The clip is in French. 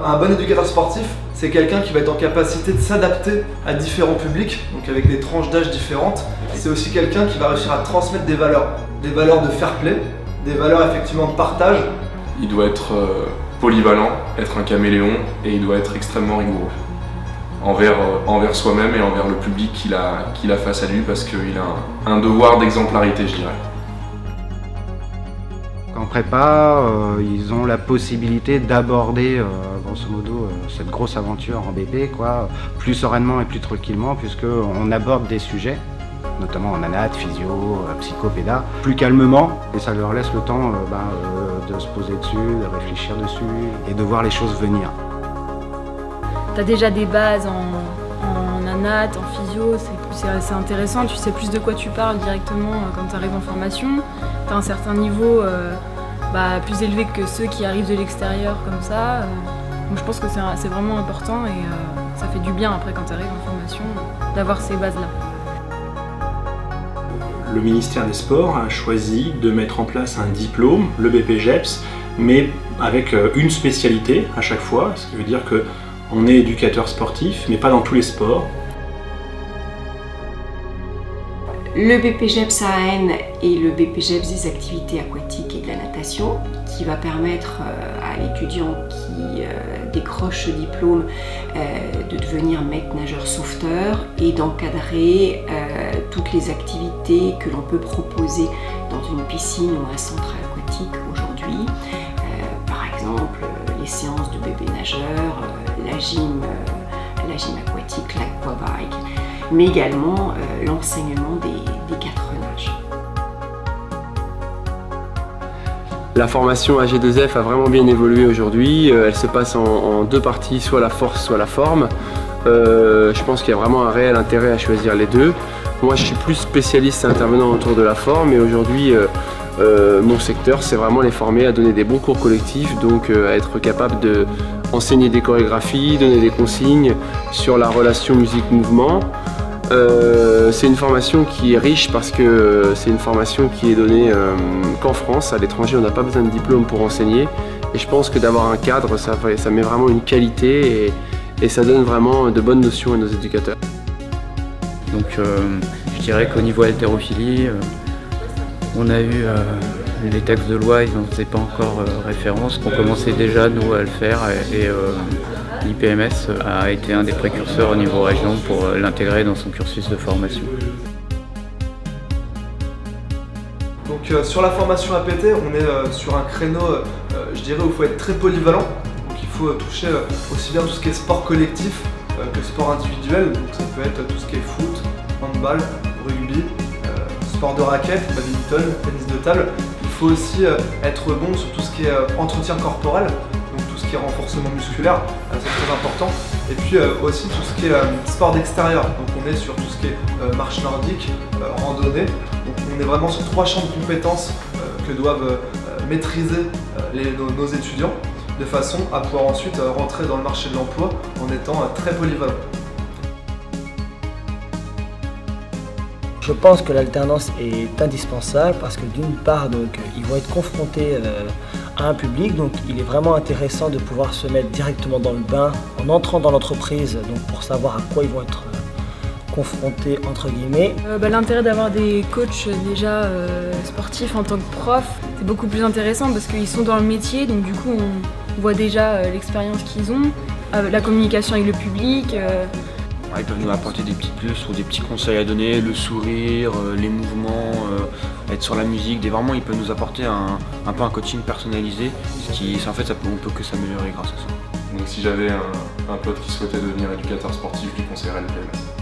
Un bon éducateur sportif, c'est quelqu'un qui va être en capacité de s'adapter à différents publics, donc avec des tranches d'âge différentes. C'est aussi quelqu'un qui va réussir à transmettre des valeurs de fair play, des valeurs effectivement de partage. Il doit être polyvalent, être un caméléon, et il doit être extrêmement rigoureux envers soi-même et envers le public qu'il a face à lui, parce qu'il a un devoir d'exemplarité, je dirais. En prépa, ils ont la possibilité d'aborder grosso modo cette grosse aventure en BP, quoi, plus sereinement et plus tranquillement, puisqu'on aborde des sujets, notamment en anat, physio, psychopéda, plus calmement, et ça leur laisse le temps de se poser dessus, de réfléchir dessus et de voir les choses venir. Tu as déjà des bases en anat, en physio, c'est intéressant, tu sais plus de quoi tu parles directement quand tu arrives en formation. Tu as un certain niveau plus élevé que ceux qui arrivent de l'extérieur comme ça. Donc je pense que c'est vraiment important et ça fait du bien après quand tu arrives en formation d'avoir ces bases-là. Le ministère des Sports a choisi de mettre en place un diplôme, le BPGEPS, mais avec une spécialité à chaque fois, ce qui veut dire qu'on est éducateur sportif, mais pas dans tous les sports. Le BPGEPS AN est le BPGEPS des activités aquatiques et de la natation, qui va permettre à l'étudiant qui décroche ce diplôme de devenir maître nageur sauveteur et d'encadrer toutes les activités que l'on peut proposer dans une piscine ou un centre aquatique aujourd'hui. Par exemple, les séances de bébé nageur, la gym aquatique, l'aquabike, mais également l'enseignement des 4 nages. La formation AG2F a vraiment bien évolué aujourd'hui. Elle se passe en 2 parties, soit la force, soit la forme. Je pense qu'il y a vraiment un réel intérêt à choisir les deux. Moi, je suis plus spécialiste intervenant autour de la forme, et aujourd'hui, mon secteur, c'est vraiment les former à donner des bons cours collectifs, donc à être capable d'enseigner des chorégraphies, donner des consignes sur la relation musique-mouvement. C'est une formation qui est riche parce que c'est une formation qui est donnée qu'en France. À l'étranger, on n'a pas besoin de diplôme pour enseigner, et je pense que d'avoir un cadre, ça met vraiment une qualité et ça donne vraiment de bonnes notions à nos éducateurs. Donc je dirais qu'au niveau haltérophilie, on a eu les textes de loi, ils n'en faisaient pas encore référence, qu'on commençait déjà nous à le faire, et l'IPMS a été un des précurseurs au niveau région pour l'intégrer dans son cursus de formation. Donc sur la formation APT, on est sur un créneau, je dirais, où il faut être très polyvalent. Donc il faut toucher aussi bien tout ce qui est sport collectif que sport individuel. Donc ça peut être tout ce qui est foot, handball, rugby, sport de raquette, badminton, tennis de table. Il faut aussi être bon sur tout ce qui est entretien corporel, donc tout ce qui est renforcement musculaire, c'est très important. Et puis aussi tout ce qui est sport d'extérieur, donc on est sur tout ce qui est marche nordique, randonnée. Donc on est vraiment sur 3 champs de compétences que doivent maîtriser nos étudiants, de façon à pouvoir ensuite rentrer dans le marché de l'emploi en étant très polyvalent. Je pense que l'alternance est indispensable parce que d'une part, ils vont être confrontés à un public, donc il est vraiment intéressant de pouvoir se mettre directement dans le bain en entrant dans l'entreprise, pour savoir à quoi ils vont être confrontés entre guillemets. L'intérêt d'avoir des coachs déjà sportifs en tant que prof, c'est beaucoup plus intéressant parce qu'ils sont dans le métier, donc du coup on voit déjà l'expérience qu'ils ont, la communication avec le public. Ils peuvent nous apporter des petites plus ou des petits conseils à donner, le sourire, les mouvements, être sur la musique. Vraiment, ils peuvent nous apporter un peu un coaching personnalisé. En fait, on peut que s'améliorer grâce à ça. Donc si j'avais un pote qui souhaitait devenir éducateur sportif, je lui conseillerais le PMS.